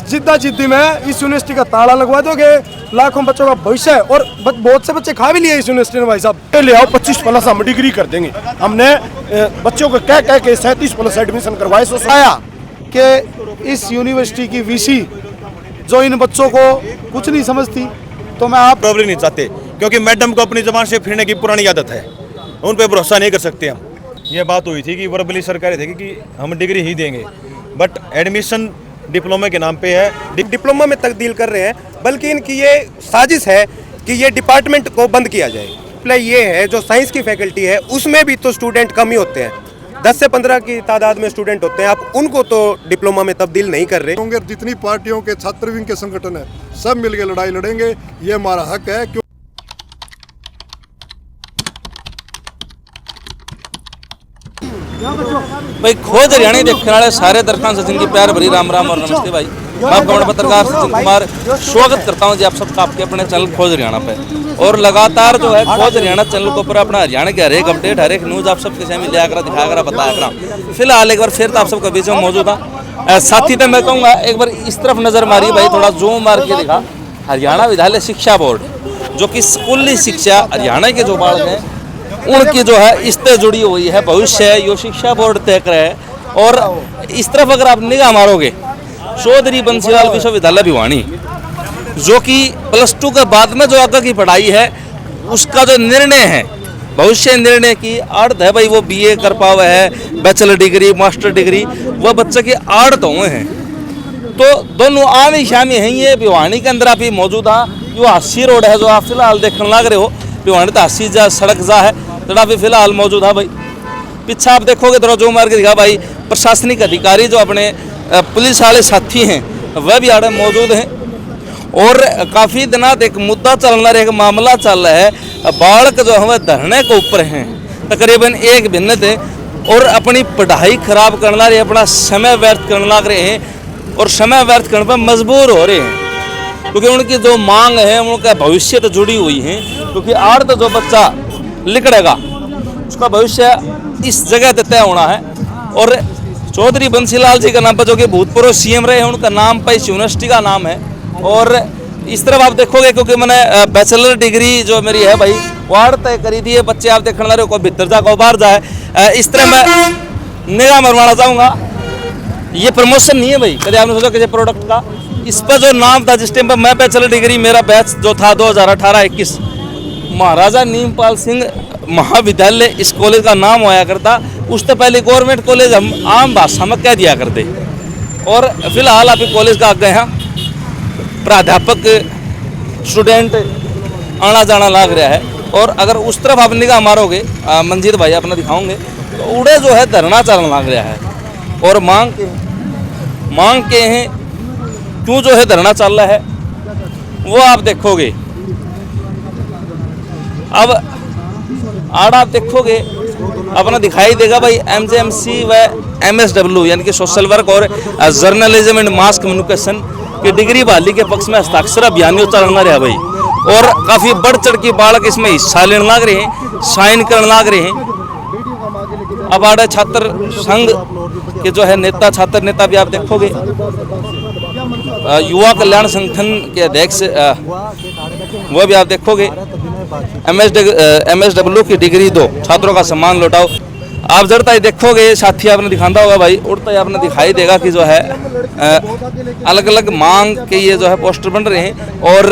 जिद्दा जिद्दी में इस यूनिवर्सिटी का ताला लगवा दोगे, लाखों बच्चों का भविष्य है। और बहुत से बच्चे खा भी लिए इस यूनिवर्सिटी ने भाई साहब। ले आओ 25+ हम डिग्री कर देंगे। हमने बच्चों को कह कह के 37+ एडमिशन करवाए। सोचाया कि इस यूनिवर्सिटी की वीसी जो इन बच्चों को कुछ नहीं समझती, तो मैं आप प्रॉब्लम नहीं चाहते, क्योंकि मैडम को अपनी जबान से फिरने की पुरानी आदत है, उन पर भरोसा नहीं कर सकते हम। ये बात हुई थी कि वर्बली सरकार थी कि हम डिग्री ही देंगे, बट एडमिशन डिप्लोमा के नाम पे है, डिप्लोमा में तब्दील कर रहे हैं, बल्कि इनकी ये साजिश है कि ये डिपार्टमेंट को बंद किया जाए। प्ले ये है जो साइंस की फैकल्टी है उसमें भी तो स्टूडेंट कम ही होते हैं, 10 से 15 की तादाद में स्टूडेंट होते हैं, आप उनको तो डिप्लोमा में तब्दील नहीं कर रहे। होंगे जितनी पार्टियों के छात्र विंग के संगठन है सब मिलकर लड़ाई लड़ेंगे, ये हमारा हक है। भाई खोज हरियाणा देखने वाले सारे दर्शकों से जिनकी प्यार भरी राम राम और नमस्ते भाई। मैं आपका पत्रकार सचिन कुमार स्वागत करता हूं जी आप सबका आपके अपने चैनल खोज हरियाणा पे। और लगातार जो है खोज हरियाणा चैनल के ऊपर अपना हरियाणा के हर एक अपडेट, हर एक न्यूज़ आप सबके सामने लिया कर दिखा कर बताया कर। फिलहाल एक बार फिर तो आप सबके बीच में मौजूद था साथी, तो मैं कहूँगा एक बार इस तरफ नज़र मारी भाई, थोड़ा जूम मार के दिखा। हरियाणा विद्यालय शिक्षा बोर्ड जो कि स्कूली शिक्षा हरियाणा के जो बालक हैं उनकी जो है इससे जुड़ी हुई है भविष्य है, यो शिक्षा बोर्ड तय करे है। और इस तरफ अगर आप निगाह मारोगे, चौधरी बंसीलाल विश्वविद्यालय भिवानी जो कि +2 के बाद में जो आगे की पढ़ाई है उसका जो निर्णय है, भविष्य निर्णय की आड़त है भाई, वो BA कर पावे है, बैचलर डिग्री, मास्टर डिग्री, वो बच्चे की आड़त हुए हैं। तो दोनों आमी शामी हैं। ये भिवानी के अंदर आप ही मौजूद है, जो हासी रोड है जो आप फिलहाल देखने लग रहे हो, भिवानी तो हासी जा सड़क जा है, तो आप फिलहाल मौजूद है भाई। पीछे आप देखोगे थोड़ा जो मार के दिखा भाई, प्रशासनिक अधिकारी जो अपने पुलिस वाले साथी हैं वह भी आड़े मौजूद हैं। और काफ़ी दिनों एक मुद्दा चल रहा है, एक मामला चल रहा है, बालक जो है धरने के ऊपर हैं तकरीबन 1 महीने थे और अपनी पढ़ाई खराब करने लग रहे, अपना समय व्यर्थ करने लग रहे हैं और समय व्यर्थ करने पर मजबूर हो रहे हैं, क्योंकि उनकी जो मांग है उनका भविष्य तो जुड़ी हुई है। क्योंकि आर्थ जो बच्चा लिखड़ेगा उसका भविष्य इस जगह पे तय होना है। और चौधरी बंसीलाल जी का नाम पर जो कि भूतपूर्व CM रहे हैं, उनका नाम पर इस यूनिवर्सिटी का नाम है। और इस तरफ आप देखोगे, क्योंकि मैंने बैचलर डिग्री जो मेरी है भाई वार्ड तय करी थी, ये बच्चे आप देखने लगे कोई भीतर जा को बाहर जाए। इस तरह मैं निगाह मरवाना चाहूँगा, ये प्रमोशन नहीं है भाई, कभी आपने सोचा किसी प्रोडक्ट का। इस पर जो नाम था जिस टाइम पर मैं बैचलर डिग्री, मेरा बैच जो था 2018-21, महाराजा नीमपाल सिंह महाविद्यालय इस कॉलेज का नाम होया करता। उससे पहले गवर्नमेंट कॉलेज हम आम भाषा में कह दिया करते। और फिलहाल आप कॉलेज का आगे हैं, प्राध्यापक स्टूडेंट आना जाना लग रहा है। और अगर उस तरफ आप निगाह मारोगे, मंजीत भाई अपना दिखाओगे, तो उड़े जो है धरना चलने लग रहा है और मांग के हैं। क्यों जो है धरना चल रहा है वो आप देखोगे। अब आड़ा आप देखोगे अपना दिखाई देगा भाई, MJMC व MSW यानी कि सोशल वर्क और जर्नलिज्म एंड मास कम्युनिकेशन की डिग्री बहाली के पक्ष में हस्ताक्षर अभियान चलना रहा भाई। और काफ़ी बढ़ चढ़ के बालक इसमें हिस्सा लेने लग रहे हैं, साइन करने लग रहे हैं। अब आड़ा छात्र संघ के जो है नेता, छात्र नेता भी आप देखोगे, युवा कल्याण संगठन के अध्यक्ष वो भी आप देखोगे। MSW की डिग्री दो, छात्रों का सम्मान लौटाओ, आप जड़ता ही देखोगे। साथी आपने दिखाता होगा भाई, उड़ता ही आपने दिखाई देगा कि जो है अलग अलग मांग के ये जो है पोस्टर बन रहे हैं। और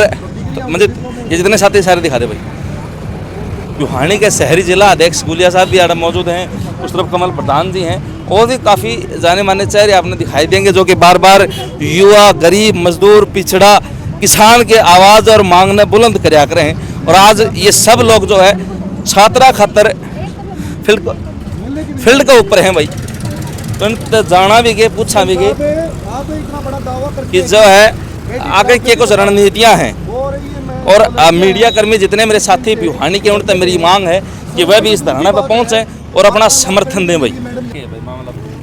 तो मुझे ये जितने साथी सारे दिखा दे भाई। भिवानी के शहरी जिला अध्यक्ष गुलिया साहब भी आड़ा मौजूद हैं, उस तरफ कमल प्रधान जी हैं, और भी काफ़ी जाने माने चेहरे आपने दिखाई देंगे जो कि बार बार युवा, गरीब, मजदूर, पिछड़ा, किसान के आवाज़ और मांग ने बुलंद कराया करें हैं। और आज ये सब लोग जो है छात्रा खातर फील्ड के ऊपर हैं भाई। तो जाना भी गए, पूछा भी गए कि जो है आगे के कुछ रणनीतियाँ हैं। और मीडिया कर्मी जितने मेरे साथी भिवानी के, उन तक मेरी मांग है कि वह भी इस धरने पर पहुँचें और अपना समर्थन दें भाई।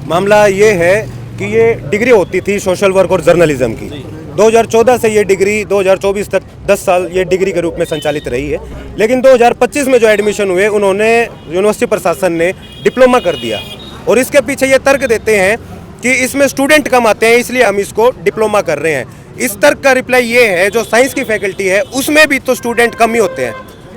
मामला ये है कि ये डिग्री होती थी सोशल वर्क और जर्नलिज्म की, 2014 से ये डिग्री 2024 तक 10 साल ये डिग्री के रूप में संचालित रही है। लेकिन 2025 में जो एडमिशन हुए, उन्होंने यूनिवर्सिटी प्रशासन ने डिप्लोमा कर दिया। और इसके पीछे ये तर्क देते हैं कि इसमें स्टूडेंट कम आते हैं इसलिए हम इसको डिप्लोमा कर रहे हैं। इस तर्क का रिप्लाई ये है जो साइंस की फैकल्टी है उसमें भी तो स्टूडेंट कम ही होते हैं,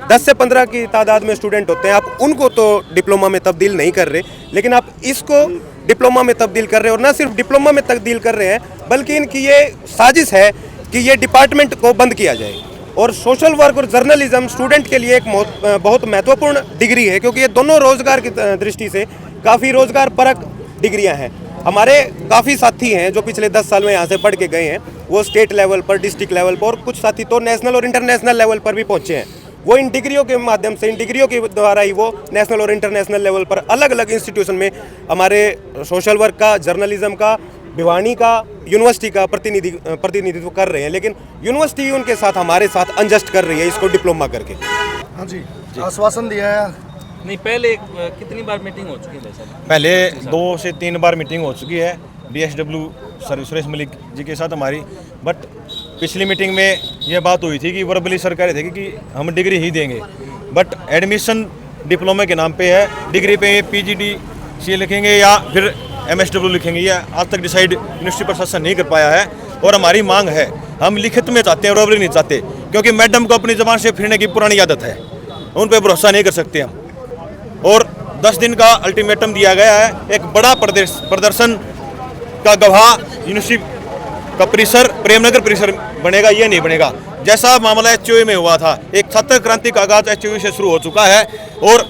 10 से 15 की तादाद में स्टूडेंट होते हैं। आप उनको तो डिप्लोमा में तब्दील नहीं कर रहे, लेकिन आप इसको डिप्लोमा में तब्दील कर रहे हैं। और ना सिर्फ डिप्लोमा में तब्दील कर रहे हैं बल्कि इनकी ये साजिश है कि ये डिपार्टमेंट को बंद किया जाए। और सोशल वर्क और जर्नलिज्म स्टूडेंट के लिए एक बहुत महत्वपूर्ण डिग्री है, क्योंकि ये दोनों रोजगार की दृष्टि से काफ़ी रोजगार परक डिग्रियां हैं। हमारे काफ़ी साथी हैं जो पिछले 10 साल में यहाँ से पढ़ के गए हैं, वो स्टेट लेवल पर, डिस्ट्रिक्ट लेवल पर, और कुछ साथी तो नेशनल और इंटरनेशनल लेवल पर भी पहुँचे हैं। वो इन डिग्रियों के माध्यम से, इन डिग्रियों के द्वारा ही वो नेशनल और इंटरनेशनल लेवल पर अलग अलग इंस्टीट्यूशन में हमारे सोशल वर्क का, जर्नलिज्म का, भिवानी का, यूनिवर्सिटी का प्रतिनिधित्व कर रहे हैं। लेकिन यूनिवर्सिटी उनके साथ, हमारे साथ अनजस्ट कर रही है इसको डिप्लोमा करके। हाँ जी, आश्वासन दिया है। नहीं, पहले कितनी बार मीटिंग हो चुकी है वैसे? पहले 2 से 3 बार मीटिंग हो चुकी है DSW सर सुरेश मलिक जी के साथ हमारी। बट पिछली मीटिंग में ये बात हुई थी कि वर्बली सर कह रहे थे कि हम डिग्री ही देंगे, बट एडमिशन डिप्लोमा के नाम पे है। डिग्री पे PGDCA लिखेंगे या फिर MSW लिखेंगे, ये आज तक डिसाइड यूनिवर्सिटी प्रशासन नहीं कर पाया है। और हमारी मांग है, हम लिखित में चाहते हैं, वर्बली नहीं चाहते, क्योंकि मैडम को अपनी ज़बान से फिरने की पुरानी आदत है, उन पर भरोसा नहीं कर सकते हम। और 10 दिन का अल्टीमेटम दिया गया है। एक बड़ा प्रदर्शन का गवाह यूनिवर्सिटी का परिसर, प्रेमनगर परिसर बनेगा, ये नहीं बनेगा। जैसा मामला HOU में हुआ था, एक छात्र क्रांति का आगाज HOU से शुरू हो चुका है। और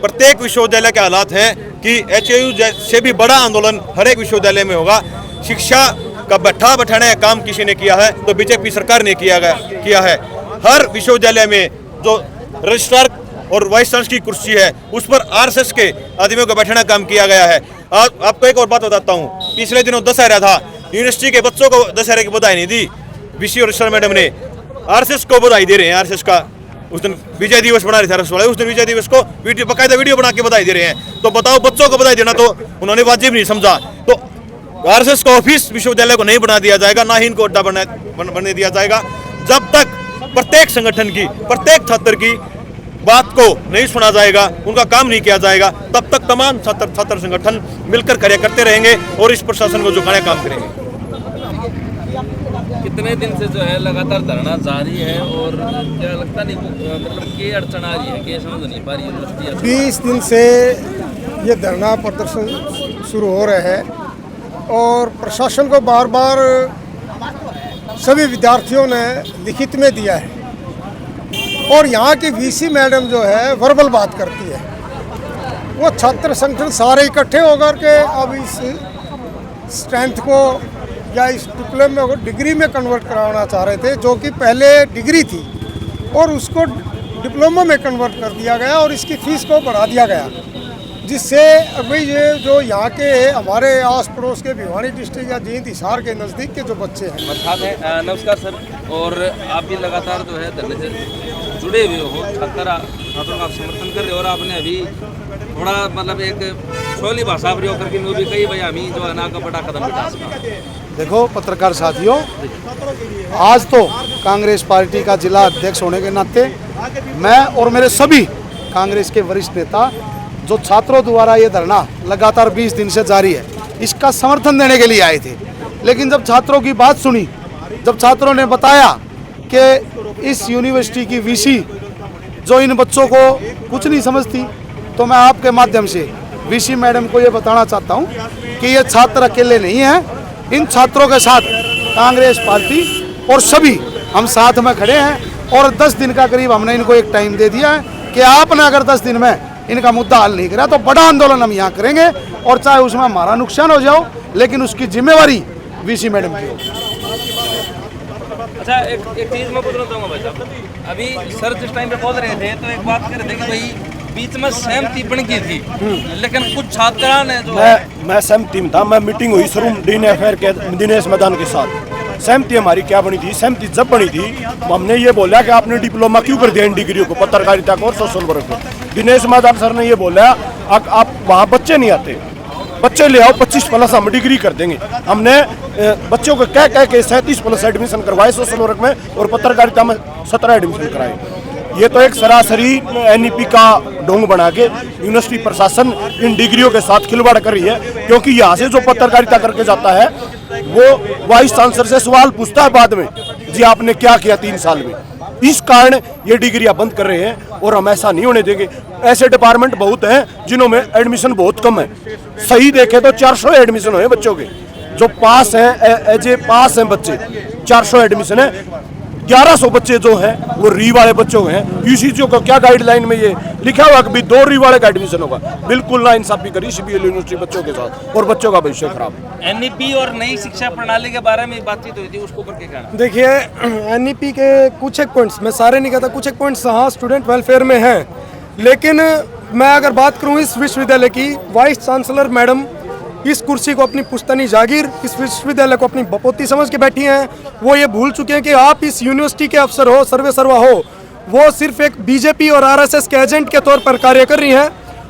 प्रत्येक विश्वविद्यालय के हालात हैं कि HOU से भी बड़ा आंदोलन हर एक विश्वविद्यालय में होगा। शिक्षा का बैठाने का काम किसी ने किया है तो BJP सरकार ने किया है। हर विश्वविद्यालय में जो रजिस्ट्रार और वाइस चांसलर की कुर्सी है उस पर RSS के आदमियों का बैठाना काम किया गया है। आपको एक और बात बताता हूँ, पिछले दिनों दशहरा था, यूनिवर्सिटी के बच्चों को दशहरे की बधाई नहीं दी VC और सर मैडम ने, RSS को बधाई दे रहे हैं। RSS का उस दिन विजय दिवस बना रहे थे RSS वाले, उस दिन विजय दिवस को बाकायदा वीडियो बना के बधाई दे रहे हैं। तो बताओ, बच्चों को बधाई देना तो उन्होंने वाजिब नहीं समझा। तो RSS का ऑफिस विश्वविद्यालय को नहीं बना दिया जाएगा, ना ही इनको अड्डा बनने दिया जाएगा, जब तक प्रत्येक संगठन की, प्रत्येक छात्र की बात को नहीं सुना जाएगा, उनका काम नहीं किया जाएगा, तब तक तमाम छात्र संगठन मिलकर कार्य करते रहेंगे और इस प्रशासन को झुकाने का काम करेंगे। कितने दिन से जो है लगातार धरना जारी है और क्या लगता नहीं, मतलब क्या अड़चन आ रही है, क्या समझ नहीं पा रही है? 20 दिन से ये धरना प्रदर्शन शुरू हो रहे हैं और प्रशासन को बार बार सभी विद्यार्थियों ने लिखित में दिया है। और यहाँ की VC मैडम जो है वर्बल बात करती है। वो छात्र संगठन सारे इकट्ठे होकर के अब इस स्ट्रेंथ को या इस डिप्लोमा को डिग्री में कन्वर्ट कराना चाह रहे थे, जो कि पहले डिग्री थी और उसको डिप्लोमा में कन्वर्ट कर दिया गया और इसकी फीस को बढ़ा दिया गया, जिससे अभी ये जो यहाँ के हमारे आस पड़ोस के भिवानी डिस्ट्रिक्ट या जींद हिसार के नज़दीक के जो बच्चे हैं। नमस्कार सर, और आप भी लगातार जो है धरने से जुड़े हुए हो, छात्रों का आप समर्थन कर रहे हो और आपने अभी थोड़ा मतलब एक सोली भाषा प्रयोग करके वो भी कही भाई हमी जो है ना का बड़ा कदम उठा सका। देखो पत्रकार साथियों, आज तो कांग्रेस पार्टी का जिला अध्यक्ष होने के नाते मैं और मेरे सभी कांग्रेस के वरिष्ठ नेता जो छात्रों द्वारा ये धरना लगातार 20 दिन से जारी है, इसका समर्थन देने के लिए आए थे। लेकिन जब छात्रों की बात सुनी, जब छात्रों ने बताया कि इस यूनिवर्सिटी की VC जो इन बच्चों को कुछ नहीं समझती, तो मैं आपके माध्यम से VC मैडम को ये बताना चाहता हूँ कि ये छात्र अकेले नहीं हैं। इन छात्रों के साथ कांग्रेस पार्टी और सभी हम साथ में खड़े हैं और 10 दिन का करीब हमने इनको एक टाइम दे दिया है कि आपने अगर 10 दिन में इनका मुद्दा हल नहीं करा तो बड़ा आंदोलन हम यहाँ करेंगे, और चाहे उसमें हमारा नुकसान हो जाओ लेकिन उसकी जिम्मेवारी VC मैडम की हो। अच्छा, एक चीज़ मैं पूछना चाहूँगा भाई साहब, अभी सर जिस टाइम पे बोल रहे थे तो एक बात कर रहे थे कि भाई बीच में सहमति बन गई थी, लेकिन कुछ छात्रों ने जो मैं सहमति में था। मैं मीटिंग हुई शोरूम डीन अफेयर के दिनेश मैदान के साथ। सहमति हमारी क्या बनी थी? सहमति जब बनी थी हमने ये बोला कि आपने डिप्लोमा क्यों कर दिया इन डिग्रियों को, पत्रकारिता को और सोशल वर्क को। दिनेश मैदान सर ने ये बोला आप वहाँ बच्चे नहीं आते, बच्चे ले आओ, 25+ हम डिग्री कर देंगे। हमने बच्चों को कह के 37+ एडमिशन करवाए सोशल वर्क में और पत्रकारिता में 17 एडमिशन कराए। ये तो एक सरासरी एनईपी का ढोंग बना के यूनिवर्सिटी प्रशासन इन डिग्रियों के साथ खिलवाड़ कर रही है, क्योंकि यहाँ से जो पत्रकारिता करके जाता है वो वाइस चांसलर से सवाल पूछता है बाद में, जी आपने क्या किया 3 साल में। इस कारण ये डिग्रियां बंद कर रहे हैं और हम ऐसा नहीं होने देंगे। ऐसे डिपार्टमेंट बहुत हैं जिन्हों में एडमिशन बहुत कम है। सही देखें तो 400 एडमिशन हुए बच्चों के, जो पास हैं एज ए पास हैं बच्चे 400 एडमिशन है। 1100 बच्चे जो हैं वो री वाले बच्चों हैं। यूसीसी को क्या गाइडलाइन में ये लिखा हुआ कि 2 री वाले का एडमिशन होगा, बिल्कुल ना इंसाफी करी सीबीएल यूनिवर्सिटी बच्चों के साथ और बच्चों का भविष्य खराब। एनईपी और नई शिक्षा प्रणाली के बारे में बातचीत हुई थी, उसको ऊपर क्या कहना? देखिए, एनईपी के कुछ एक पॉइंट्स, मैं सारे नहीं कहता, कुछ एक पॉइंट्स हाँ स्टूडेंट वेलफेयर में हैं, लेकिन मैं अगर बात करूँ इस विश्वविद्यालय की, वाइस चांसलर मैडम इस कुर्सी को अपनी पुश्तनी जागीर, इस विश्वविद्यालय को अपनी बपोती समझ के बैठी हैं। वो ये भूल चुके हैं कि आप इस यूनिवर्सिटी के अफसर हो, सर्वे सर्वा हो। वो सिर्फ एक बीजेपी और आरएसएस के एजेंट के तौर पर कार्य कर रही हैं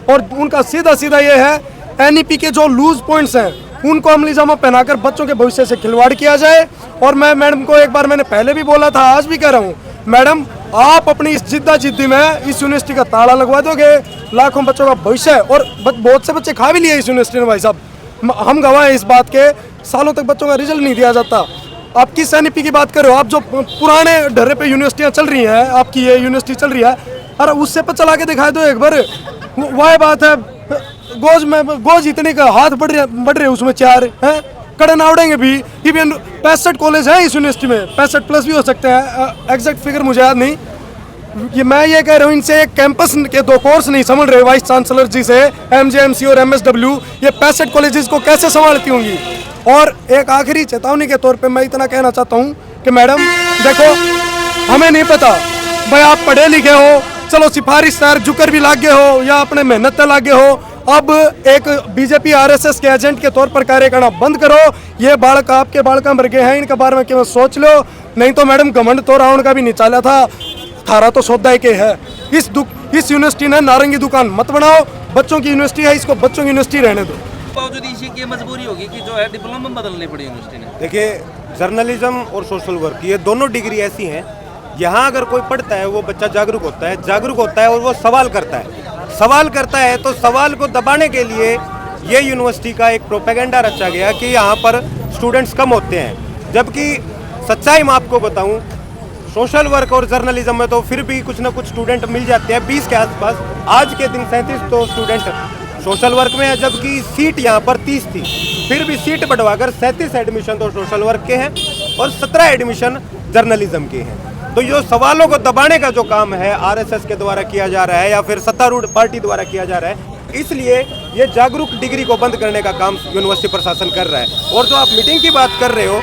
और उनका सीधा सीधा ये है एनईपी के जो लूज पॉइंट्स हैं उनको अमली जामा पहनाकर बच्चों के भविष्य से खिलवाड़ किया जाए। और मैं मैडम को एक बार मैंने पहले भी बोला था, आज भी कह रहा हूँ, मैडम आप अपनी इस जिद्दी में इस यूनिवर्सिटी का ताला लगवा दोगे, लाखों बच्चों का भविष्य है। और बहुत से बच्चे खा भी लिए इस यूनिवर्सिटी ने भाई साहब, हम गवाह हैं इस बात के, सालों तक बच्चों का रिजल्ट नहीं दिया जाता। आप किस एनईपी की बात कर रहे हो? आप जो पुराने ढर्रे पे यूनिवर्सिटियाँ चल रही हैं, आपकी ये यूनिवर्सिटी चल रही है, अरे उससे पर चला के दिखाई दो एक बार। वह बात है, गोज इतने का हाथ बढ़ रहे उसमें 4 हैं, कड़े ना उड़ेंगे भी। इवन 65 कॉलेज हैं इस यूनिवर्सिटी में, 65 प्लस भी हो सकते हैं, एग्जैक्ट फिगर मुझे याद नहीं। मैं ये कह रहा हूँ, इनसे एक कैंपस के 2 कोर्स नहीं समझ रहे वाइस चांसलर जी से, एमजेएमसी और एमएसडब्ल्यू, ये 65 कॉलेजेस को कैसे संभालती होंगी। और एक आखिरी चेतावनी के तौर पे मैं इतना कहना चाहता हूँ कि मैडम देखो, हमें नहीं पता भाई आप पढ़े लिखे हो, चलो सिफारिश सर जुकर भी लागे हो या अपने मेहनत से लागे हो, अब एक बीजेपी आरएसएस के एजेंट के तौर पर कार्य करना बंद करो। ये बालक आपके बालक मर गए हैं, इनके बारे में केवल सोच लो, नहीं तो मैडम घमंड तो रावण का भी नहीं चला था, थारा तो सौदा के है। इस यूनिवर्सिटी ने नारंगी दुकान मत बनाओ, बच्चों की यूनिवर्सिटी है, इसको बच्चों की यूनिवर्सिटी रहने दो। बावजूद इसी की मजबूरी होगी कि जो है डिप्लोमा बदलनी पड़ी यूनिवर्सिटी ने। देखिए, जर्नलिज्म और सोशल वर्क ये दोनों डिग्री ऐसी हैं, यहाँ अगर कोई पढ़ता है वो बच्चा जागरूक होता है और वो सवाल करता है, तो सवाल को दबाने के लिए ये यूनिवर्सिटी का एक प्रोपेगेंडा रचा गया कि यहाँ पर स्टूडेंट्स कम होते हैं। जबकि सच्चाई मैं आपको बताऊँ, सोशल वर्क और जर्नलिज्म में तो फिर भी कुछ ना कुछ स्टूडेंट मिल जाते हैं, 20 के आसपास। आज के दिन 37 तो स्टूडेंट सोशल वर्क में है, जबकि सीट यहाँ पर 30 थी, फिर भी सीट बढ़वाकर 37 एडमिशन तो सोशल वर्क के हैं और 17 एडमिशन जर्नलिज्म के हैं। तो ये सवालों को दबाने का जो काम है आरएसएस के द्वारा किया जा रहा है या फिर सत्तारूढ़ पार्टी द्वारा किया जा रहा है, इसलिए ये जागरूक डिग्री को बंद करने का काम यूनिवर्सिटी प्रशासन कर रहा है। और जो आप मीटिंग की बात कर रहे हो,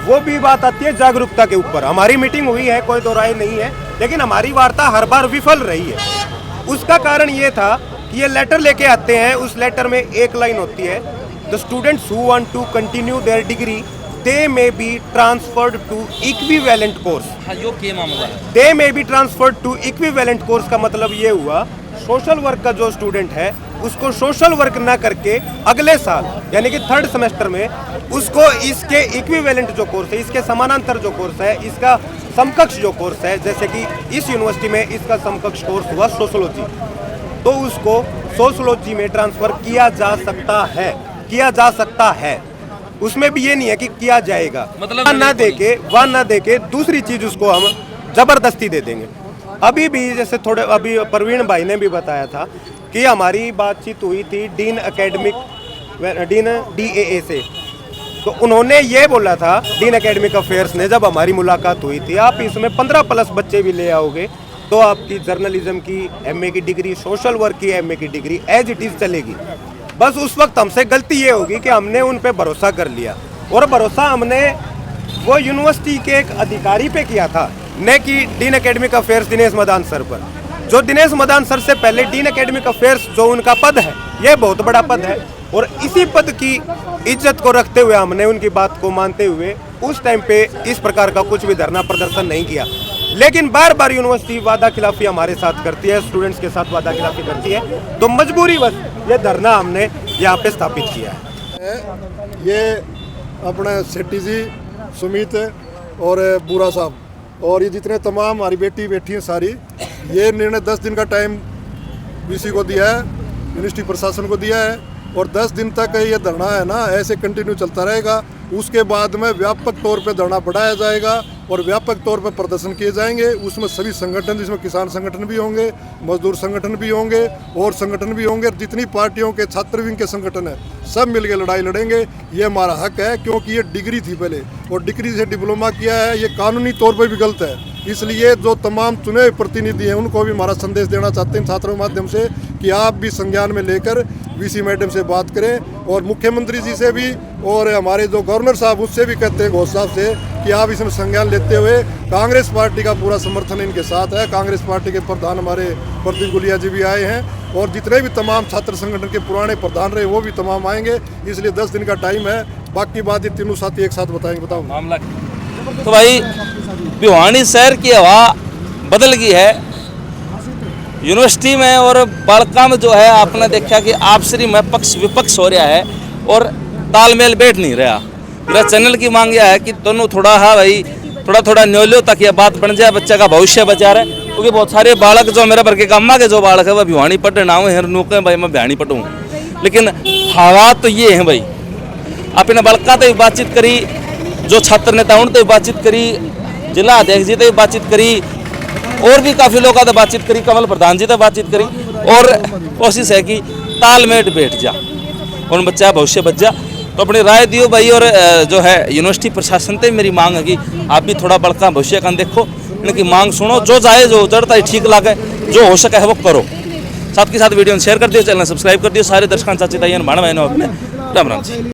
वो भी बात आती है जागरूकता के ऊपर। हमारी मीटिंग हुई है, कोई दो राय नहीं है, लेकिन हमारी वार्ता हर बार विफल रही है। उसका कारण ये था कि ये लेटर लेके आते हैं, उस लेटर में एक लाइन होती है, the students who want to continue their degree they may be transferred to equivalent course. हाँ, यो के मामला है, they may be transferred to equivalent course का मतलब ये हुआ सोशल वर्क का जो स्टूडेंट है उसको सोशल वर्क ना करके अगले साल यानी कि 3rd सेमेस्टर में उसको इसके इक्विवेलेंट जो कोर्स है, इसके समानांतर जो कोर्स है, इसका समकक्ष जो कोर्स है, जैसे कि इस यूनिवर्सिटी में इसका समकक्ष कोर्स हुआ सोशोलॉजी, तो उसको सोशोलॉजी में ट्रांसफर किया जा सकता है। उसमें भी ये नहीं है कि किया जाएगा, मतलब वहाँ ना देके दूसरी चीज उसको हम जबरदस्ती दे देंगे। अभी भी जैसे अभी प्रवीण भाई ने भी बताया था कि हमारी बातचीत हुई थी डीन DAA से, तो उन्होंने ये बोला था, डीन एकेडमिक अफेयर्स ने, जब हमारी मुलाकात हुई थी, आप इसमें 15+ बच्चे भी ले आओगे तो आपकी जर्नलिज्म की MA की डिग्री, सोशल वर्क की MA की डिग्री एज इट इज़ चलेगी। बस उस वक्त हमसे गलती ये होगी कि हमने उन पे भरोसा कर लिया, और भरोसा हमने वो यूनिवर्सिटी के एक अधिकारी पे किया था, न कि dean academic affairs Dinesh Madan sir पर। जो दिनेश मदान सर से पहले डीन एकेडमिक अफेयर्स जो उनका पद है, ये बहुत बड़ा पद है, और इसी पद की इज्जत को रखते हुए हमने उनकी बात को मानते हुए उस टाइम पे इस प्रकार का कुछ भी धरना प्रदर्शन नहीं किया। लेकिन बार बार यूनिवर्सिटी वादा खिलाफी हमारे साथ करती है, स्टूडेंट्स के साथ वादा खिलाफी करती है, तो मजबूरी बस ये धरना हमने यहाँ पे स्थापित किया है। ये अपने सेठी जी, सुमित और बूरा साहब और ये जितने तमाम हमारी बेटी बैठी हैं सारी, ये निर्णय 10 दिन का टाइम वीसी को दिया है, यूनिवर्सिटी प्रशासन को दिया है, और 10 दिन तक ये धरना है ना ऐसे कंटिन्यू चलता रहेगा। उसके बाद में व्यापक तौर पे धरना बढ़ाया जाएगा और व्यापक तौर पे प्रदर्शन किए जाएंगे। उसमें सभी संगठन, जिसमें किसान संगठन भी होंगे, मजदूर संगठन भी होंगे और संगठन भी होंगे, जितनी पार्टियों के छात्र विंग के संगठन है सब मिलकर लड़ाई लड़ेंगे। ये हमारा हक है, क्योंकि ये डिग्री थी पहले और डिग्री से डिप्लोमा किया है, ये कानूनी तौर पर भी गलत है। इसलिए जो तमाम चुने हुए प्रतिनिधि हैं उनको भी हमारा संदेश देना चाहते हैं छात्रों के माध्यम से कि आप भी संज्ञान में लेकर वीसी मैडम से बात करें और मुख्यमंत्री जी से भी और हमारे जो गवर्नर साहब उससे भी कहते हैं घोष साहब से कि आप इसमें संज्ञान लेते हुए, कांग्रेस पार्टी का पूरा समर्थन इनके साथ है। कांग्रेस पार्टी के प्रधान हमारे प्रदीप गुलिया जी भी आए हैं और जितने भी तमाम छात्र संगठन के पुराने प्रधान रहे वो भी तमाम आएंगे। इसलिए 10 दिन का टाइम है, बाकी बात ये तीनों साथी एक साथ बताएंगे। बताओ मामला तो भाई भिवानी शहर की हवा बदल गई है यूनिवर्सिटी में, और बालका में जो है आपने देखा कि आपसी में पक्ष विपक्ष हो रहा है और तालमेल बैठ नहीं रहा। मेरा चैनल की मांग यह है कि दोनों थोड़ा भाई थोड़ा न्योलो तक ये बात बन जाए, बच्चे का भविष्य बचा रहे, क्योंकि बहुत सारे बालक जो मेरे भर के गामा के जो बालक है वह भिवानी पढ़े ना हुए नूके भाई मैं भिवानी पढ़ूँ, लेकिन हवा तो ये है भाई। अपने बालका तो बातचीत करी, जो छात्र नेता उनसे बातचीत करी, जिला अध्यक्ष जी से बातचीत करी और भी काफ़ी लोगों से बातचीत करी, कमल प्रधान जी से बातचीत करी और कोशिश है कि तालमेल बैठ जा उन बच्चा भविष्य बच जा। तो अपनी राय दियो भाई, और जो है यूनिवर्सिटी प्रशासन से मेरी मांग है कि आप भी थोड़ा बड़का भविष्य का देखो, इनकी मांग सुनो, जो चाहे जो जड़ता है ठीक लगे, जो हो सके है वो करो। साथ के साथ वीडियो शेयर कर दियो, चैनल सब्सक्राइब कर दियो, सारे दर्शकों चाची ताई भाण बहनों अपने राम राम जी।